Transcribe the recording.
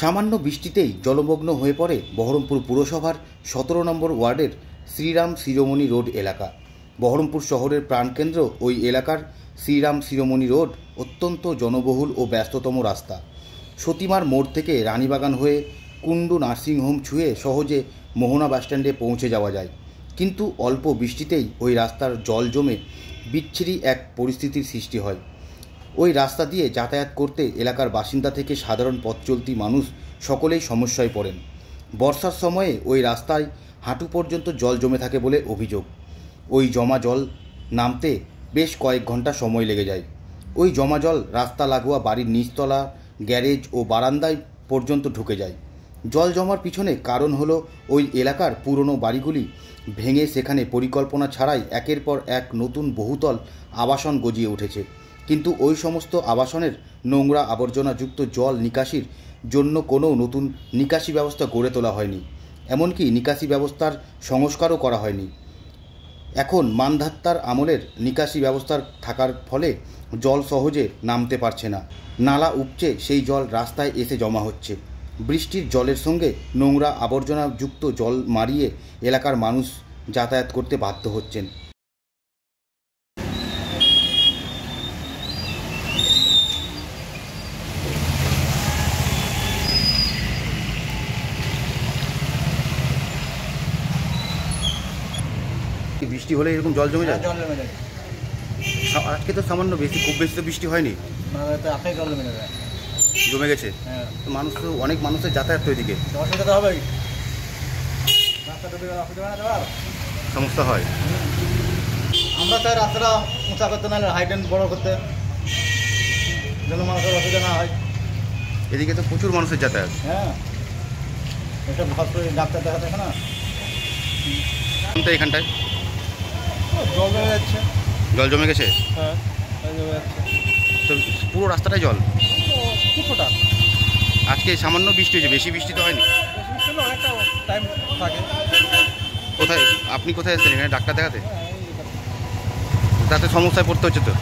সামান্য বৃষ্টিতেই জলমগ্ন হয়ে পড়ে বহরমপুর পুরসভার 17 নম্বর ওয়ার্ডের শ্রীরাম শিরোমণি রোড এলাকা। বহরমপুর শহরের প্রাণকেন্দ্র ওই এলাকার শ্রীরাম শিরোমণি রোড অত্যন্ত জনবহুল ও ব্যস্ততম রাস্তা। সতীমার মোড় থেকে রানীবাগান হয়ে কুণ্ডু নার্সিংহোম ছুঁয়ে সহজে মোহনা বাসস্ট্যান্ডে পৌঁছে যাওয়া যায়, কিন্তু অল্প বৃষ্টিতেই ওই রাস্তার জল জমে বিচ্ছিরি এক পরিস্থিতির সৃষ্টি হয়। ওই রাস্তা দিয়ে যাতায়াত করতে এলাকার বাসিন্দা থেকে সাধারণ পথ চলতি মানুষ সকলেই সমস্যায় পড়েন। বর্ষার সময়ে ওই রাস্তায় হাঁটু পর্যন্ত জল জমে থাকে বলে অভিযোগ। ওই জমা জল নামতে বেশ কয়েক ঘন্টা সময় লেগে যায়। ওই জমা জল রাস্তা লাগোয়া বাড়ির নিচতলা, গ্যারেজ ও বারান্দায় পর্যন্ত ঢুকে যায়। জল জমার পিছনে কারণ হলো ওই এলাকার পুরনো বাড়িগুলি ভেঙে সেখানে পরিকল্পনা ছাড়াই একের পর এক নতুন বহুতল আবাসন গজিয়ে উঠেছে, কিন্তু ওই সমস্ত আবাসনের নোংরা আবর্জনাযুক্ত জল নিকাশির জন্য কোনো নতুন নিকাশি ব্যবস্থা গড়ে তোলা হয়নি, এমনকি নিকাশি ব্যবস্থার সংস্কারও করা হয়নি। এখন মানধাত্তার আমলের নিকাশি ব্যবস্থা থাকার ফলে জল সহজে নামতে পারছে না। নালা উপচে সেই জল রাস্তায় এসে জমা হচ্ছে। বৃষ্টির জলের সঙ্গে নোংরা আবর্জনাযুক্ত জল মারিয়ে এলাকার মানুষ যাতায়াত করতে বাধ্য হচ্ছেন। বৃষ্টি হলে এরকম জল জমে যায়? জল জমে যায়। আজকে তো সামান্য বেশি, খুব বেশি তো বৃষ্টি হয়নি, জল জমে যায়, জমে গেছে। তো মানুষ তো, অনেক মানুষের যাতায়াত তো এদিকে অসুবিধা তো হবে, সমস্যা হয়। আমরা চাই রাস্তাটা উঁচা করতে, নাহলে হাইটেন বড় করতে, যেন মানুষের অসুবিধা না হয়। এদিকে তো প্রচুর মানুষের যাতায়াত। হ্যাঁ, এসব হসপিটালে ডাক্তার দেখা দেখে না, তো এখানটায় জল জমে যাচ্ছে। জল জমে গেছে? হ্যাঁ, জমে যাচ্ছে। তো পুরো রাস্তাটাই জল? কিছুটা। আজকে সামান্য বৃষ্টি হয়েছে, বেশি বৃষ্টি তো হয়নি। অনেকটা টাইম থাকে। কোথায় আপনি, কোথায় এসেছেন? এখানে ডাক্তার দেখাতে? তাতে সমস্যায় পড়তে হচ্ছে তো।